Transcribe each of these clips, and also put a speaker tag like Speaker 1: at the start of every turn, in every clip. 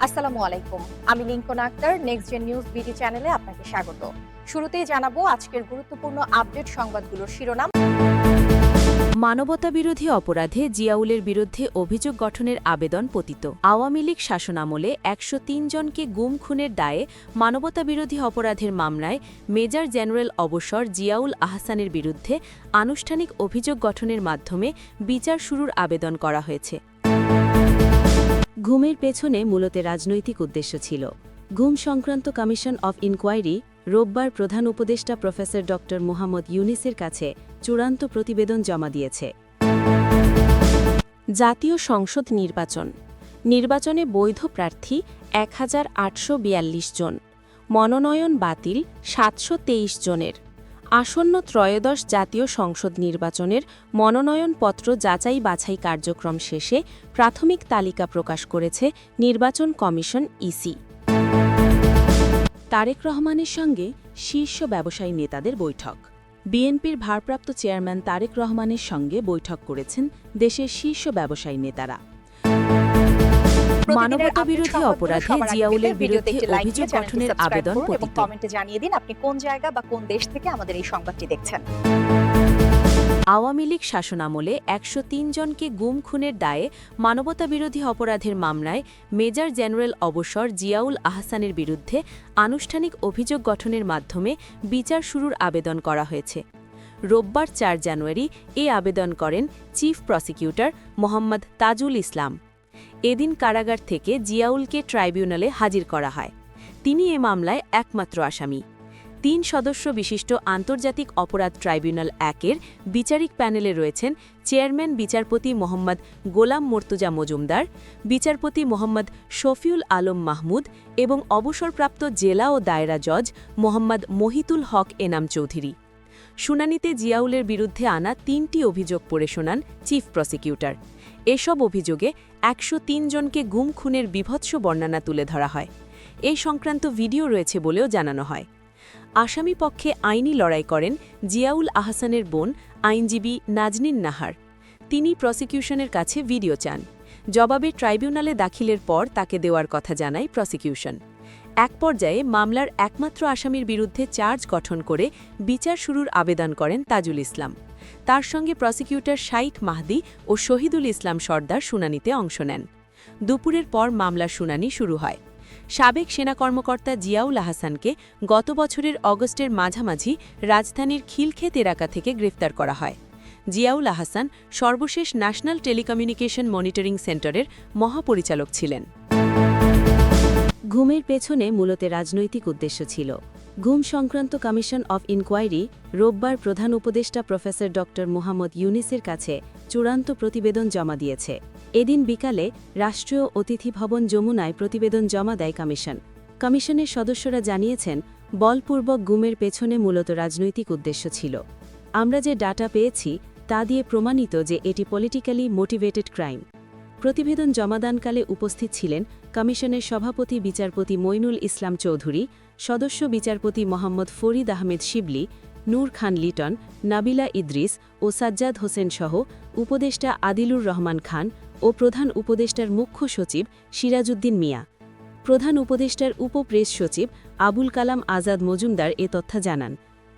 Speaker 1: আসসালামু আলাইকুম। আমি Lincoln Akter, next gen news BD চ্যানেলে আপনাকে স্বাগত। শুরুতেই জানাবো আজকের গুরুত্বপূর্ণ আপডেট সংবাদগুলোর শিরোনাম।
Speaker 2: মানবতাবিরোধী অপরাধে জিয়াউলের বিরুদ্ধে অভিযোগ গঠনের আবেদন পতিত। আওয়ামী লীগ শাসনামলে ১০৩ জনকে গুম খুনের দায়ে মানবতাবিরোধী অপরাধের মামলায় মেজর জেনারেল অবসর জিয়াউল আহসানের বিরুদ্ধে আনুষ্ঠানিক অভিযোগ গঠনের মাধ্যমে বিচার শুরুর আবেদন করা হয়েছে। ঘুমের পেছনে মূলত রাজনৈতিক উদ্দেশ্য ছিল। ঘুম সংক্রান্ত কমিশন অফ ইনকোয়ারি রোববার প্রধান উপদেষ্টা প্রফেসর ড মোহাম্মদ ইউনিসের কাছে চূড়ান্ত প্রতিবেদন জমা দিয়েছে। জাতীয় সংসদ নির্বাচনে বৈধ প্রার্থী ১,৮৪২ জন, মনোনয়ন বাতিল ৭২৩ জনের। আসন্ন ত্রয়োদশ জাতীয় সংসদ নির্বাচনের মনোনয়নপত্র যাচাই বাছাই কার্যক্রম শেষে প্রাথমিক তালিকা প্রকাশ করেছে নির্বাচন কমিশন ইসি। তারেক রহমানের সঙ্গে শীর্ষ ব্যবসায়ী নেতাদের বৈঠক। বিএনপির ভারপ্রাপ্ত চেয়ারম্যান তারেক রহমানের সঙ্গে বৈঠক করেছেন দেশের শীর্ষ ব্যবসায়ী নেতারা। মানবতাবিরোধী অপরাধে জিয়াউলের বিরুদ্ধে অভিযোগ গঠনের আবেদন পতিত।
Speaker 1: কমেন্টে জানিয়ে দিন আপনি কোন জায়গা বা কোন দেশ থেকে আমাদের এই সংবাদটি দেখছেন।
Speaker 2: আওয়ামী লীগ শাসনামলে ১০৩ জনকে গুম খুনের দায়ে মানবতাবিরোধী অপরাধের মামলায় মেজর জেনারেল অবসর জিয়াউল আহসানের বিরুদ্ধে আনুষ্ঠানিক অভিযোগ গঠনের মাধ্যমে বিচার শুরুর আবেদন করা হয়েছে। রোববার ৪ জানুয়ারি এ আবেদন করেন চিফ প্রসিকিউটর মোহাম্মদ তাজুল ইসলাম। এদিন কারাগার থেকে জিয়াউলকে ট্রাইব্যুনালে হাজির করা হয়। তিনি এ মামলায় একমাত্র আসামি। ৩ সদস্য বিশিষ্ট আন্তর্জাতিক অপরাধ ট্রাইব্যুনাল ১-এর বিচারিক প্যানেলে রয়েছেন চেয়ারম্যান বিচারপতি মোহাম্মদ গোলাম মর্তুজা মজুমদার, বিচারপতি মোহাম্মদ শফিউল আলম মাহমুদ এবং অবসরপ্রাপ্ত জেলা ও দায়রা জজ মোহাম্মদ মহিতুল হক এনাম চৌধুরী। শুনানিতে জিয়াউলের বিরুদ্ধে আনা ৩টি অভিযোগ পড়ে শোনান চিফ প্রসিকিউটর। এসব অভিযোগে ১০৩ জনকে গুম খুনের বীভৎস বর্ণনা তুলে ধরা হয়। এই সংক্রান্ত ভিডিও রয়েছে বলেও জানানো হয়। আসামি পক্ষে আইনি লড়াই করেন জিয়াউল আহসানের বোন আইনজীবী নাজনীন নাহার। তিনি প্রসিকিউশনের কাছে ভিডিও চান। জবাবে ট্রাইব্যুনালে দাখিলের পর তাকে দেওয়ার কথা জানায় প্রসিকিউশন। এক পর্যায়ে মামলার একমাত্র আসামির বিরুদ্ধে চার্জ গঠন করে বিচার শুরুর আবেদন করেন তাজুল ইসলাম। তার সঙ্গে প্রসিকিউটর শাইখ মাহদি ও শহীদুল ইসলাম সর্দার শুনানিতে অংশ নেন। দুপুরের পর মামলার শুনানি শুরু হয়। সাবেক সেনা কর্মকর্তা জিয়াউল আহসানকে গত বছরের অগস্টের মাঝামাঝি রাজধানীর খিলক্ষেত এলাকা থেকে গ্রেফতার করা হয়। জিয়াউল আহসান সর্বশেষ ন্যাশনাল টেলিকমিউনিকেশন মনিটরিং সেন্টারের মহাপরিচালক ছিলেন। ঘুমের পেছনে মূলত রাজনৈতিক উদ্দেশ্য ছিল। ঘুম সংক্রান্ত কমিশন অফ ইনকোয়ারি রোববার প্রধান উপদেষ্টা প্রফেসর ড মোহাম্মদ ইউনিসের কাছে চূড়ান্ত প্রতিবেদন জমা দিয়েছে। এদিন বিকালে রাষ্ট্রীয় অতিথি ভবন যমুনায় প্রতিবেদন জমা দেয় কমিশন। কমিশনের সদস্যরা জানিয়েছেন, বলপূর্বক গুমের পেছনে মূলত রাজনৈতিক উদ্দেশ্য ছিল। আমরা যে ডাটা পেয়েছি তা দিয়ে প্রমাণিত যে এটি পলিটিক্যালি মোটিভেটেড ক্রাইম। প্রতিবেদন জমাদানকালে উপস্থিত ছিলেন কমিশনের সভাপতি বিচারপতি মইনুল ইসলাম চৌধুরী, সদস্য বিচারপতি মোহাম্মদ ফরিদ আহমেদ শিবলি, নূর খান লিটন, নাবিলা ইদ্রিস ও সাজ্জাদ হোসেন সহ উপদেষ্টা আদিলুর রহমান খান ও প্রধান উপদেষ্টার মুখ্য সচিব সিরাজউদ্দিন মিয়া। প্রধান উপদেষ্টার উপ-প্রেস সচিব আবুল কালাম আজাদ মজুমদার এ তথ্য জানান।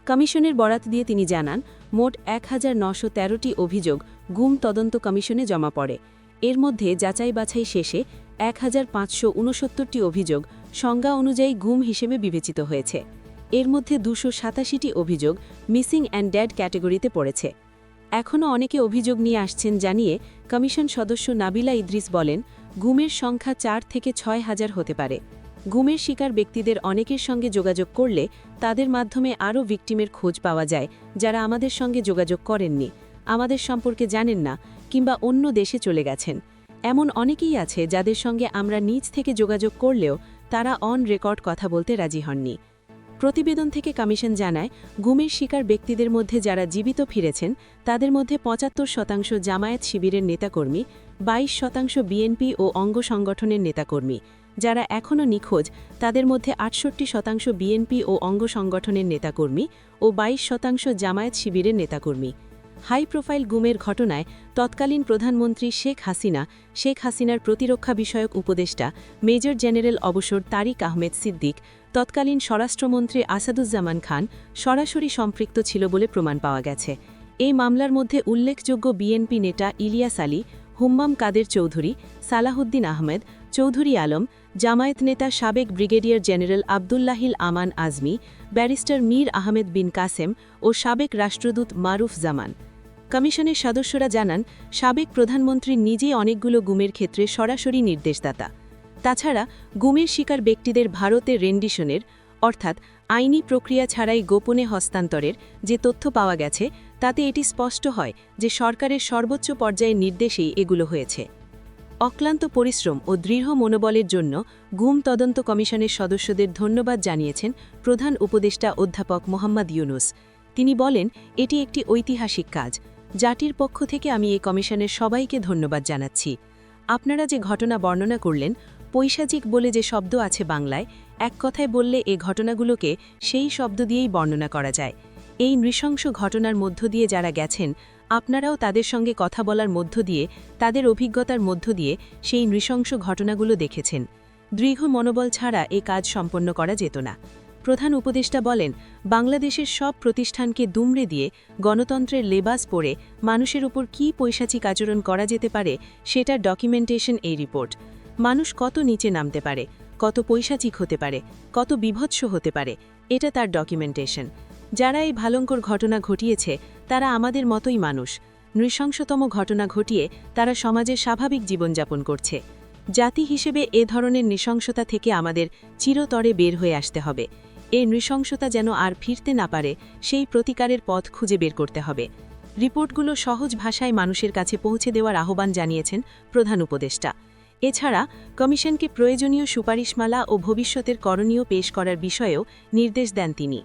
Speaker 2: কমিশনের বরাত দিয়ে তিনি জানান, মোট ১,৯১৩টি অভিযোগ গুম তদন্ত কমিশনে জমা পড়ে। এর মধ্যে যাচাই বাছাই শেষে ১,৫৬৯টি অভিযোগ সংজ্ঞা অনুযায়ী গুম হিসেবে বিবেচিত হয়েছে। এর মধ্যে ২৮৭টি অভিযোগ মিসিং অ্যান্ড ডেড ক্যাটেগরিতে পড়েছে। এখনও অনেকে অভিযোগ নিয়ে আসছেন জানিয়ে কমিশন সদস্য নাবিলা ইদ্রিস বলেন, গুমের সংখ্যা ৪ থেকে ৬ হাজার হতে পারে। গুমের শিকার ব্যক্তিদের অনেকের সঙ্গে যোগাযোগ করলে তাদের মাধ্যমে আরও ভিকটিমের খোঁজ পাওয়া যায়, যারা আমাদের সঙ্গে যোগাযোগ করেননি, আমাদের সম্পর্কে জানেন না কিংবা অন্য দেশে চলে গেছেন। এমন অনেকেই আছে যাদের সঙ্গে আমরা নিজ থেকে যোগাযোগ করলেও তারা অন রেকর্ড কথা বলতে রাজি হননি। প্রতিবেদন থেকে কমিশন জানায়, গুমের শিকার ব্যক্তিদের মধ্যে যারা জীবিত ফিরেছেন তাদের মধ্যে ৭৫% জামায়াত শিবিরের নেতাকর্মী, ২২% বিএনপি ও অঙ্গ সংগঠনের নেতাকর্মী। যারা এখনও নিখোঁজ তাদের মধ্যে ৬৮% বিএনপি ও অঙ্গ সংগঠনের নেতাকর্মী ও ২২% জামায়াত শিবিরের নেতাকর্মী। হাই প্রোফাইল গুমের ঘটনায় তৎকালীন প্রধানমন্ত্রী শেখ হাসিনার প্রতিরক্ষা বিষয়ক উপদেষ্টা মেজর জেনারেল অবসর তারিক আহমেদ সিদ্দিক, তৎকালীন স্বরাষ্ট্রমন্ত্রী আসাদুজ্জামান খান সরাসরি সম্পৃক্ত ছিল বলে প্রমাণ পাওয়া গেছে। এই মামলার মধ্যে উল্লেখযোগ্য বিএনপি নেতা ইলিয়াস আলী, হুম্মাম কাদের চৌধুরী, সালাহুদ্দিন আহমেদ, চৌধুরী আলম, জামায়াত নেতা সাবেক ব্রিগেডিয়ার জেনারেল আবদুল্লাহিল আমান আজমি, ব্যারিস্টার মীর আহমেদ বিন কাসেম ও সাবেক রাষ্ট্রদূত মারুফ জামান। কমিশনের সদস্যরা জানান, সাবেক প্রধানমন্ত্রী নিজেই অনেকগুলো গুমের ক্ষেত্রে সরাসরি নির্দেশদাতা। তাছাড়া গুমের শিকার ব্যক্তিদের ভারতে রেন্ডিশনের অর্থাৎ আইনি প্রক্রিয়া ছাড়াই গোপনে হস্তান্তরের যে তথ্য পাওয়া গেছে, তাতে এটি স্পষ্ট হয় যে সরকারের সর্বোচ্চ পর্যায়ের নির্দেশেই এগুলো হয়েছে। অক্লান্ত পরিশ্রম ও দৃঢ় মনোবলের জন্য গুম তদন্ত কমিশনের সদস্যদের ধন্যবাদ জানিয়েছেন প্রধান উপদেষ্টা অধ্যাপক মোহাম্মদ ইউনুস। তিনি বলেন, এটি একটি ঐতিহাসিক কাজ। জাতির পক্ষ থেকে আমি এই কমিশনের সবাইকে ধন্যবাদ জানাচ্ছি। আপনারা যে ঘটনা বর্ণনা করলেন, পৈশাচিক বলে যে শব্দ আছে বাংলায়, এক কথায় বললে এ ঘটনাগুলোকে সেই শব্দ দিয়েই বর্ণনা করা যায়। এই নৃশংস ঘটনার মধ্য দিয়ে যারা গেছেন, আপনারাও তাদের সঙ্গে কথা বলার মধ্য দিয়ে, তাদের অভিজ্ঞতার মধ্য দিয়ে সেই নৃশংস ঘটনাগুলো দেখেছেন। দৃঢ় মনোবল ছাড়া এ কাজ সম্পন্ন করা যেত না। প্রধান উপদেষ্টা বলেন, বাংলাদেশের সব প্রতিষ্ঠানকে দুমড়ে দিয়ে গণতন্ত্রের লেবাস পরে মানুষের উপর কী পৈশাচিক আচরণ করা যেতে পারে সেটার ডকুমেন্টেশন এই রিপোর্ট। মানুষ কত নিচে নামতে পারে, কত পৈশাচিক হতে পারে, কত বিভৎস হতে পারে, এটা তার ডকুমেন্টেশন। যারা এই ভয়ঙ্কর ঘটনা ঘটিয়েছে তারা আমাদের মতোই মানুষ। নৃশংসতম ঘটনা ঘটিয়ে তারা সমাজে স্বাভাবিক জীবনযাপন করছে। জাতি হিসেবে এ ধরনের নৃশংসতা থেকে আমাদের চিরতরে বের হয়ে আসতে হবে। এই নৃশংসতা যেন আর ফিরতে না পারে, সেই প্রতিকারের পথ খুঁজে বের করতে হবে। রিপোর্টগুলো সহজ ভাষায় মানুষের কাছে পৌঁছে দেওয়ার আহ্বান জানিয়েছেন প্রধান উপদেষ্টা। এছাড়া কমিশনকে প্রয়োজনীয় সুপারিশমালা ও ভবিষ্যতের করণীয় পেশ করার বিষয়েও নির্দেশ দেন তিনি।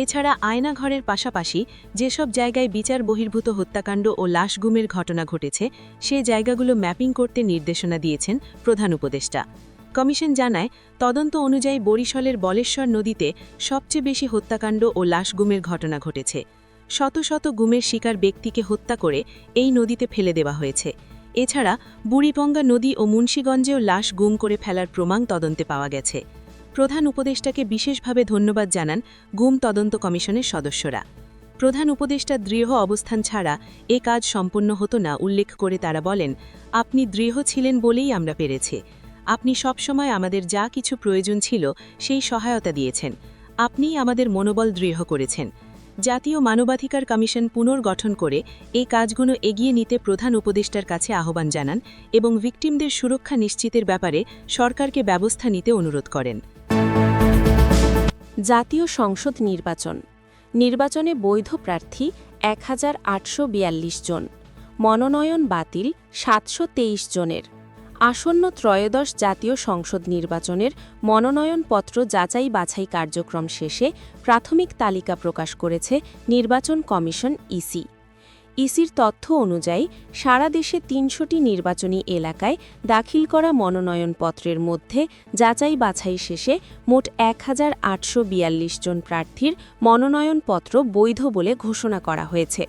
Speaker 2: এছাড়া আয়নাঘরের পাশাপাশি যেসব জায়গায় বিচার বহির্ভূত হত্যাকাণ্ড ও লাশ গুমের ঘটনা ঘটেছে, সে জায়গাগুলো ম্যাপিং করতে নির্দেশনা দিয়েছেন প্রধান উপদেষ্টা। কমিশন জানায়, তদন্ত অনুযায়ী বরিশালের বলেশ্বর নদীতে সবচেয়ে বেশি হত্যাকাণ্ড ও লাশ গুমের ঘটনা ঘটেছে। শত শত গুমের শিকার ব্যক্তিকে হত্যা করে এই নদীতে ফেলে দেওয়া হয়েছে। এছাড়া বুড়িগঙ্গা নদী ও মুন্সিগঞ্জেও লাশ গুম করে ফেলার প্রমাণ তদন্তে পাওয়া গেছে। প্রধান উপদেষ্টাকে বিশেষভাবে ধন্যবাদ জানান গুম তদন্ত কমিশনের সদস্যরা। প্রধান উপদেষ্টা দৃঢ় অবস্থান ছাড়া এ কাজ সম্পন্ন হতো না উল্লেখ করে তারা বলেন, আপনি দৃঢ় ছিলেন বলেই আমরা পেরেছি। আপনি সবসময় আমাদের যা কিছু প্রয়োজন ছিল সেই সহায়তা দিয়েছেন। আপনিই আমাদের মনোবল দৃঢ় করেছেন। জাতীয় মানবাধিকার কমিশন পুনর্গঠন করে এই কাজগুলো এগিয়ে নিতে প্রধান উপদেষ্টার কাছে আহ্বান জানান এবং ভিকটিমদের সুরক্ষা নিশ্চিতের ব্যাপারে সরকারকে ব্যবস্থা নিতে অনুরোধ করেন।
Speaker 1: জাতীয় সংসদ নির্বাচনে বৈধ প্রার্থী ১,৮৪২ জন, মনোনয়ন বাতিল ৭২৩ জনের। আসন্ন ত্রয়োদশ জাতীয় সংসদ নির্বাচনের মনোনয়নপত্র যাচাই বাছাই কার্যক্রম শেষে প্রাথমিক তালিকা প্রকাশ করেছে নির্বাচন কমিশন ইসির তথ্য অনুযায়ী সারা দেশে ৩০০টি নির্বাচনী এলাকায় দাখিল করা মনোনয়নপত্রের মধ্যে যাচাই বাছাই শেষে মোট ১,৮৪২ জন প্রার্থীর মনোনয়নপত্র বৈধ বলে ঘোষণা করা হয়েছে।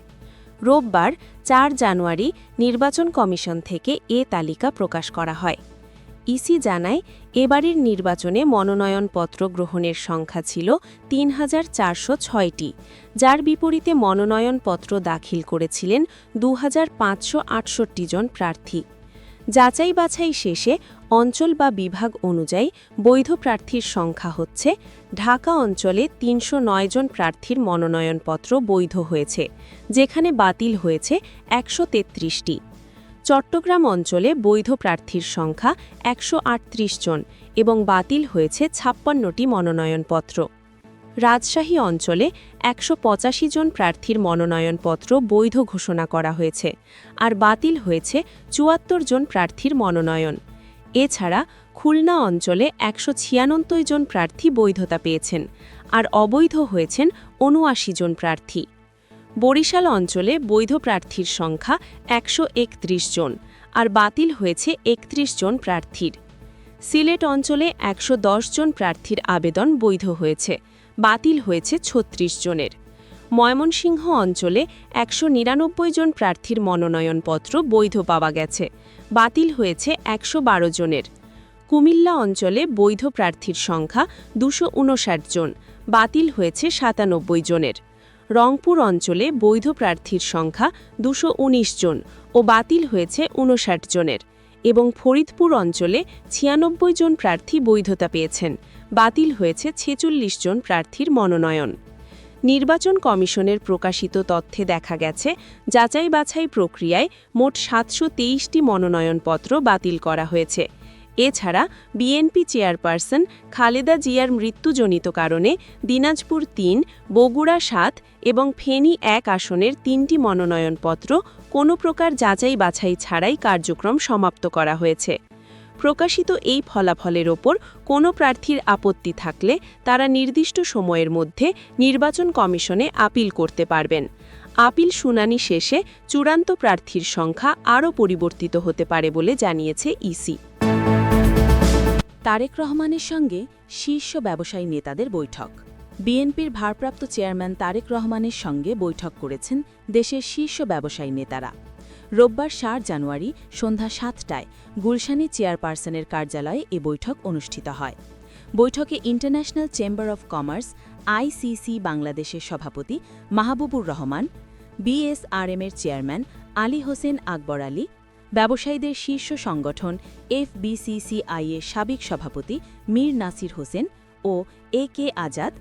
Speaker 1: রোববার ৪ জানুয়ারি নির্বাচন কমিশন থেকে এ তালিকা প্রকাশ করা হয়। ইসি জানায়, এবারের নির্বাচনে মনোনয়নপত্র গ্রহণের সংখ্যা ছিল ৩,৪০৬টি, যার বিপরীতে মনোনয়নপত্র দাখিল করেছিলেন ২,৫৬৮ জন প্রার্থী। যাচাই বাছাই শেষে অঞ্চল বা বিভাগ অনুযায়ী বৈধ প্রার্থীর সংখ্যা হচ্ছে: ঢাকা অঞ্চলে ৩০৯ জন প্রার্থীর মনোনয়নপত্র বৈধ হয়েছে, যেখানে বাতিল হয়েছে ১৩৩টি। চট্টগ্রাম অঞ্চলে বৈধ প্রার্থীর সংখ্যা ১৩৮ জন এবং বাতিল হয়েছে ৫৬টি মনোনয়নপত্র। রাজশাহী অঞ্চলে ১৮৫ জন প্রার্থীর মনোনয়নপত্র বৈধ ঘোষণা করা হয়েছে, আর বাতিল হয়েছে ৭৪ জন প্রার্থীর মনোনয়ন। এছাড়া খুলনা অঞ্চলে ১৯৬ জন প্রার্থী বৈধতা পেয়েছেন, আর অবৈধ হয়েছেন ৭৯ জন প্রার্থী। বরিশাল অঞ্চলে বৈধ প্রার্থীর সংখ্যা ১৩১ জন, আর বাতিল হয়েছে ৩১ জন প্রার্থীর। সিলেট অঞ্চলে ১১০ জন প্রার্থীর আবেদন বৈধ হয়েছে, বাতিল হয়েছে ৩৬ জনের। ময়মনসিংহ অঞ্চলে ১৯৯ জন প্রার্থীর মনোনয়নপত্র বৈধ পাওয়া গেছে, বাতিল হয়েছে ১১২ জনের। কুমিল্লা অঞ্চলে বৈধ প্রার্থীর সংখ্যা ২৫৯ জন, বাতিল হয়েছে ৯৭ জনের। রংপুর অঞ্চলে বৈধ প্রার্থীর সংখ্যা ২১৯ জন ও বাতিল হয়েছে ৫৯ জনের, এবং ফরিদপুর অঞ্চলে ৯৬ জন প্রার্থী বৈধতা পেয়েছেন, বাতিল হয়েছে ৪৬ জন প্রার্থীর মনোনয়ন। নির্বাচন কমিশনের প্রকাশিত তথ্যে দেখা গেছে, যাচাই বাছাই প্রক্রিয়ায় মোট ৭২৩টি মনোনয়নপত্র বাতিল করা হয়েছে। এছাড়া বিএনপি চেয়ারপারসন খালেদা জিয়ার মৃত্যুজনিত কারণে দিনাজপুর ৩, বগুড়া ৭ এবং ফেনী ১ আসনের ৩টি মনোনয়নপত্র কোনো প্রকার যাচাই বাছাই ছাড়াই কার্যক্রম সমাপ্ত করা হয়েছে। প্রকাশিত এই ফলাফলের ওপর কোনো প্রার্থীর আপত্তি থাকলে তারা নির্দিষ্ট সময়ের মধ্যে নির্বাচন কমিশনে আপিল করতে পারবেন। আপিল শুনানি শেষে চূড়ান্ত প্রার্থীর সংখ্যা আরও পরিবর্তিত হতে পারে বলে জানিয়েছে ইসি।
Speaker 2: তারেক রহমানের সঙ্গে শীর্ষ ব্যবসায়ী নেতাদের বৈঠক। বিএনপির ভারপ্রাপ্ত চেয়ারম্যান তারেক রহমানের সঙ্গে বৈঠক করেছেন দেশের শীর্ষ ব্যবসায়ী নেতারা। রোববার ৭ জানুয়ারি সন্ধ্যা ৭টায় গুলশানী চেয়ারপারসনের কার্যালয়ে এ বৈঠক অনুষ্ঠিত হয়। বৈঠকে international chamber of commerce ICC বাংলাদেশের সভাপতি মাহবুবুর রহমান, বিএসআরএমের চেয়ারম্যান আলী হোসেন আকবর আলী, ব্যবসায়ীদের শীর্ষ সংগঠন এফবিসিসিআই এর সাবেক সভাপতি মীর নাসির হোসেন ও একে আজাদ,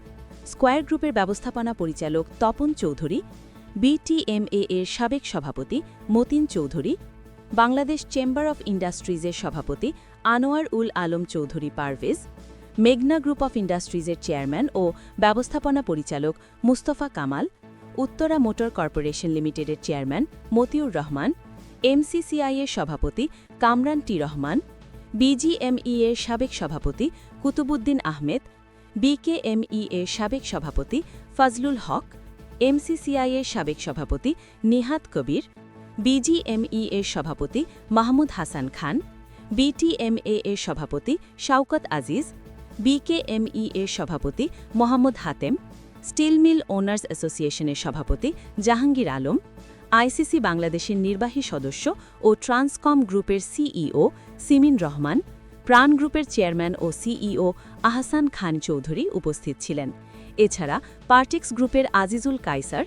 Speaker 2: স্কয়ার গ্রুপের ব্যবস্থাপনা পরিচালক তপন চৌধুরী, বিটিএমএ এর সাবেক সভাপতি মতিন চৌধুরী, বাংলাদেশ চেম্বার অফ ইন্ডাস্ট্রিজের সভাপতি আনোয়ার উল আলম চৌধুরী পারভেজ, মেঘনা গ্রুপ অফ ইন্ডাস্ট্রিজের চেয়ারম্যান ও ব্যবস্থাপনা পরিচালক মুস্তফা কামাল, উত্তরা মোটর কর্পোরেশন লিমিটেডের চেয়ারম্যান মতিউর রহমান, এমসিসিআই এর সভাপতি কামরান টি রহমান, বিজিএমই এর সাবেক সভাপতি কুতুবুদ্দিন আহমেদ, বিকেএমই এর সাবেক সভাপতি ফজলুল হক, এমসিসিআই এর সাবেক সভাপতি নিহাত কবির, বিজিএমই এর সভাপতি মাহমুদ হাসান খান, বিটিএমএ এর সভাপতি শওকত আজিজ, বিকেএমই এর সভাপতি Mohammad Hatem, steel mill owners অ্যাসোসিয়েশনের সভাপতি জাহাঙ্গীর আলম, আইসিসি বাংলাদেশের নির্বাহী সদস্য ও ট্রান্সকম গ্রুপের সিইও সিমিন রহমান, প্রাণ গ্রুপের চেয়ারম্যান ও সিইও আহসান খান চৌধুরী উপস্থিত ছিলেন। এছাড়া পার্টিক্স গ্রুপের আজিজুল কায়সার,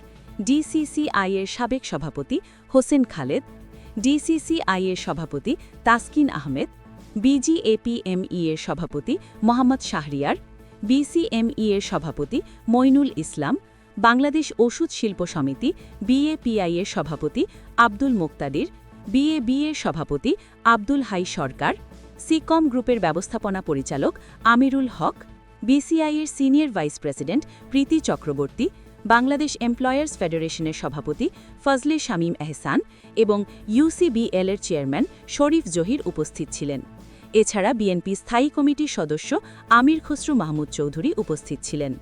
Speaker 2: ডিসিসিআই এর সাবেক সভাপতি হোসেন খালেদ, ডিসিসিআই এর সভাপতি তাসকিন আহমেদ, বিজিএপিএমই এর সভাপতি মোহাম্মদ শাহরিয়ার, বিসিএমই এর সভাপতি মইনুল ইসলাম, বাংলাদেশ ওষুধ শিল্প সমিতি বিএপিআই এর সভাপতি আব্দুল মোক্তাদির, বিএবি এর সভাপতি আব্দুল হাই সরকার, সিকম গ্রুপের ব্যবস্থাপনা পরিচালক আমিরুল হক, বিসিআই এর সিনিয়র ভাইস প্রেসিডেন্ট প্রীতি চক্রবর্তী, বাংলাদেশ এমপ্লয়ার্স ফেডারেশনের সভাপতি ফজলে শামীম এহসান এবং ইউসিবিএল এর চেয়ারম্যান শরীফ জহির উপস্থিত ছিলেন। এছাড়া বিএনপি স্থায়ী কমিটির সদস্য আমির খসরু মাহমুদ চৌধুরী উপস্থিত ছিলেন।